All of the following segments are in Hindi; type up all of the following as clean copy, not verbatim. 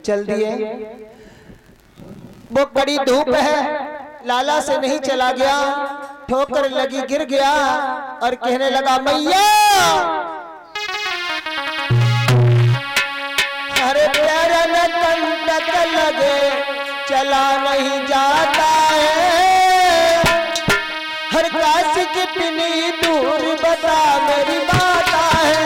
चल दिए। वो बड़ी धूप है, लाला से नहीं चला गया, ठोकर लगी गिर गया और कहने लगा मैया हरे प्यारा न कंटक लगे चला नहीं जाता है, हर काशी कितनी दूर बता मेरी माता है।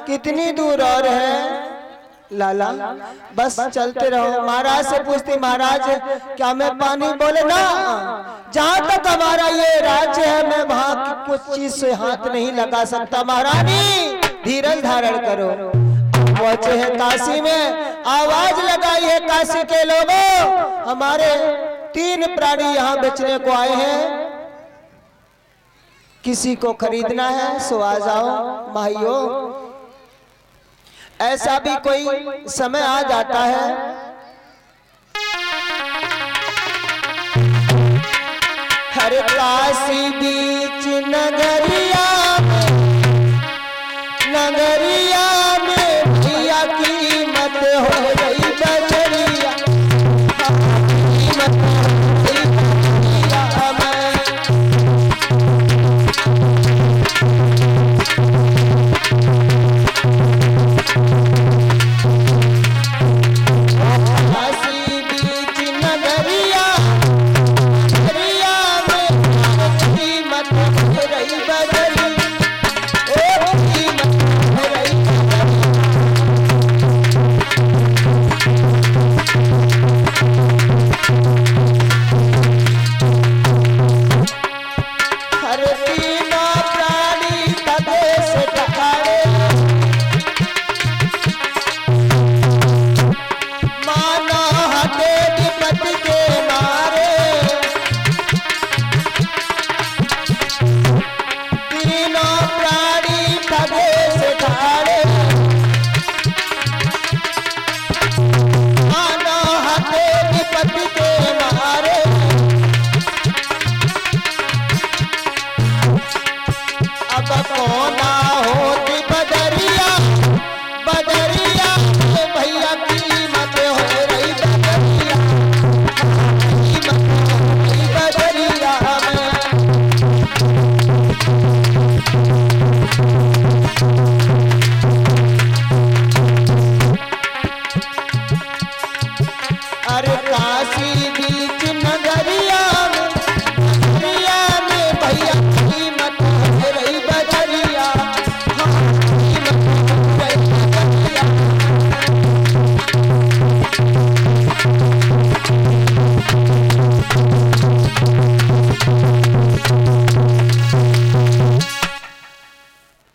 कितनी दूर और है लाला, बस चलते रहो। महाराज से पूछती महाराज क्या मैं पानी बोले ना, जहाँ तक हमारा ये राज्य है मैं वहाँ की कुछ चीज से हाथ नहीं लगा सकता। महारानी धीरज धारण करो। पहुंचे हैं काशी में, आवाज लगाई है काशी के लोगों हमारे 3 प्राणी यहाँ बेचने को आए हैं, किसी को खरीदना है सो आ जाओ। भाइयों ऐसा भी कोई समय आ जाता है हर काशी बीच नगरिया में भैया कीमत हो गई बजरिया, कीमत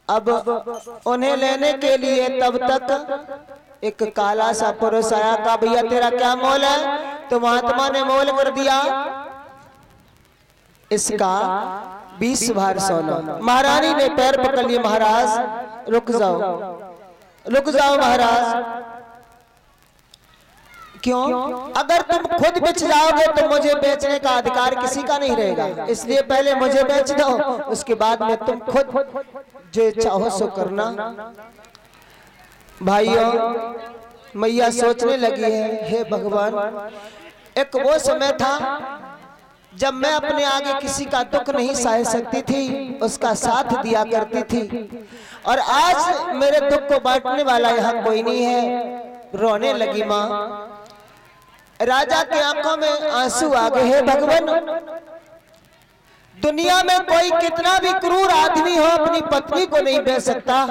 अब उन्हें लेने के लिए तब तक एक काला सा पुरुष आया, कहा भैया तेरा क्या मोल है? तो महात्मा ने मोल कर दिया इसका 20 भार सोना। महारानी ने पैर पकड़ लिए, महाराज रुक जाओ रुक जाओ महाराज, क्यों? अगर तुम खुद बेच जाओगे तो मुझे बेचने का अधिकार किसी का नहीं रहेगा, इसलिए पहले मुझे बेच दो, उसके बाद में तुम खुद जो चाहो सो करना। भाइयों, मैया सोचने लगी है, हे भगवान, एक वो समय था जब मैं अपने आगे किसी का दुख नहीं सह सकती थी, उसका साथ दिया करती थी, और आज मेरे दुख को बांटने वाला यहाँ कोई नहीं है। रोने लगी माँ। राजा की आंखों में आंसू आ गए। हे भगवान, दुनिया में कोई कितना भी क्रूर आदमी हो अपनी पत्नी को नहीं बेच सकता।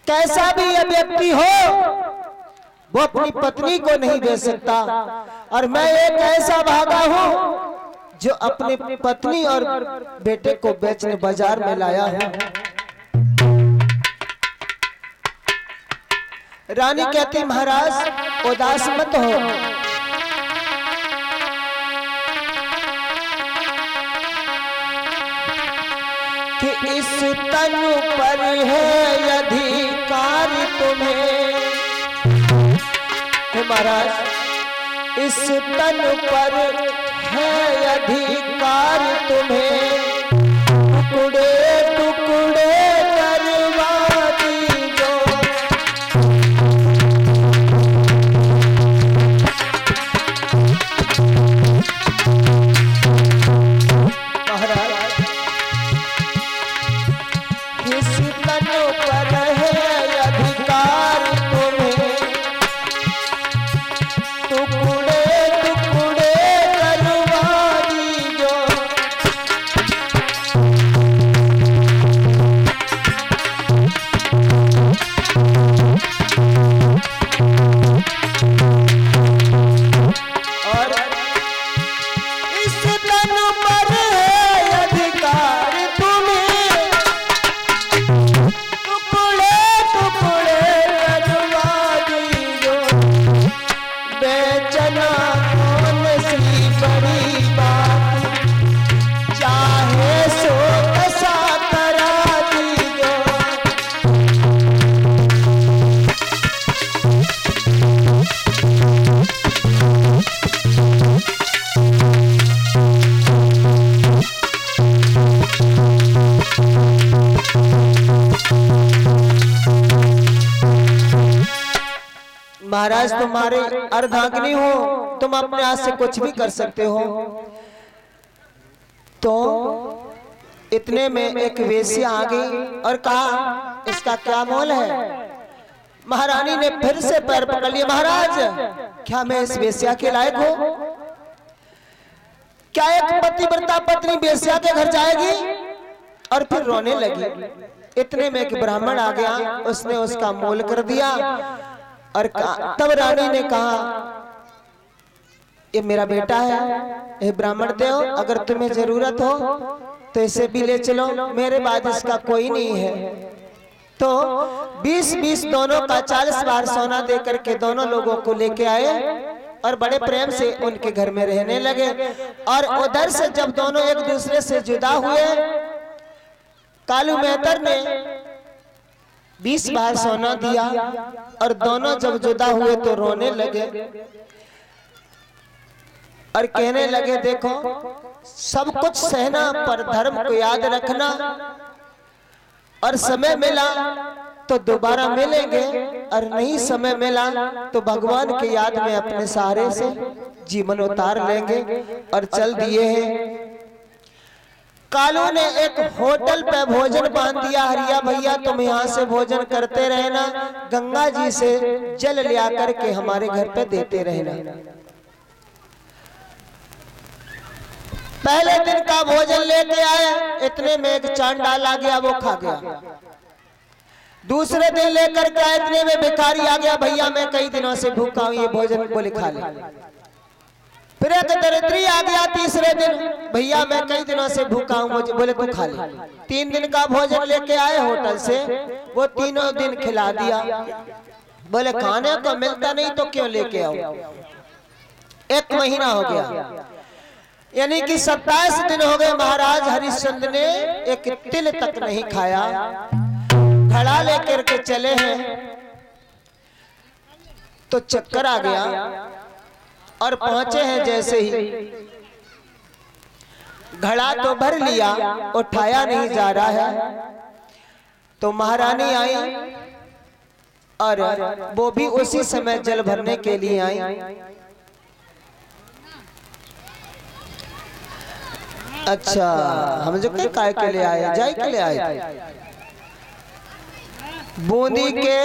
कैसा भी यह व्यक्ति हो वो अपनी पत्नी को नहीं बेच सकता, और मैं एक ऐसा भागा हूं जो अपनी पत्नी और बेटे को बेचने बाजार में लाया हूं। रानी कहती, महाराज उदास मत हो, कि इस तन पर है अधिकार तुम्हें। महाराज, इस तन पर है अधिकार तुम्हें, टुकड़े टुकड़े करवा दीजो। महाराज, इस तन पर है अधिकार तुम्हें, टुकड़े टुकड़े करवा दीजो। और इस तन पर है अधिकार तुम्हें, टुकड़े टुकड़े करवा दीजो। बेचना कौन सी बड़ी बात, चाहे सो कसा करा दीजो। महाराज, तुम्हारे अर्धांगिनी हो, तुम अपने हाथ से कुछ भी कर सकते हो। तो इतने में एक वेश्या आ गई और कहा, इसका क्या मोल है? महारानी ने फिर से पैर पकड़ लिया। महाराज, क्या मैं इस वेश्या के लायक हूं? क्या एक पतिव्रता पत्नी वेश्या के घर जाएगी? और फिर रोने लगी। इतने में एक ब्राह्मण आ गया, उसने उसका मोल कर दिया। और तब रानी ने कहा, ये मेरा बेटा है, ये ब्राह्मण देव, अगर तुम्हें जरूरत हो तो इसे भी ले चलो, मेरे बाद इसका कोई नहीं है। तो 20-20 दोनों का 40 बार सोना दे करके दोनों लोगों को लेके आए और बड़े प्रेम से उनके घर में रहने लगे। और उधर से जब दोनों एक दूसरे से जुदा हुए, कालू मेहतर ने 20 बार सोना दिया, और दोनों जब जुदा हुए तो रोने लगे और कहने लगे, देखो सब कुछ सहना पर धर्म को याद रखना, और समय मिला तो दोबारा मिलेंगे, और नहीं समय मिला तो भगवान की याद में अपने सहारे से जीवन उतार लेंगे। और चल दिए हैं। कालू ने एक होटल पे भोजन बांध दिया। हरिया भैया, तुम यहाँ से भोजन करते रहना, गंगा जी से जल लिया करके हमारे घर पे देते रहना। पहले दिन का भोजन लेके आए, इतने में एक चांडाल आ गया, वो खा गया। दूसरे दिन लेकर के आए, इतने में भिखारी आ गया, भैया मैं कई दिनों से भूखा हूं, ये भोजन बोले खा ले। फिर एक दरिद्री आ गया तीसरे दिन, भैया मैं कई दिनों से भूखा हूं, मुझे बोले तू खा ले। 3 दिन का भोजन लेके आए होटल से, वो तीनों दिन खिला दिया। बोले खाने को मिलता नहीं तो क्यों लेके आओ। 1 महीना हो गया, यानी कि 27 दिन हो गए। महाराज हरिश्चंद्र ने एक तिल तक नहीं खाया। घड़ा लेकर के चले हैं। तो चक्कर आ गया और पहुंचे हैं जैसे ही घड़ा तो भर लिया, उठाया नहीं जा रहा है। तो महारानी आई और वो भी उसी समय जल भरने के लिए आई। अच्छा, हम जो काय के लिए आए, जाय के लिए आए, बूंदी के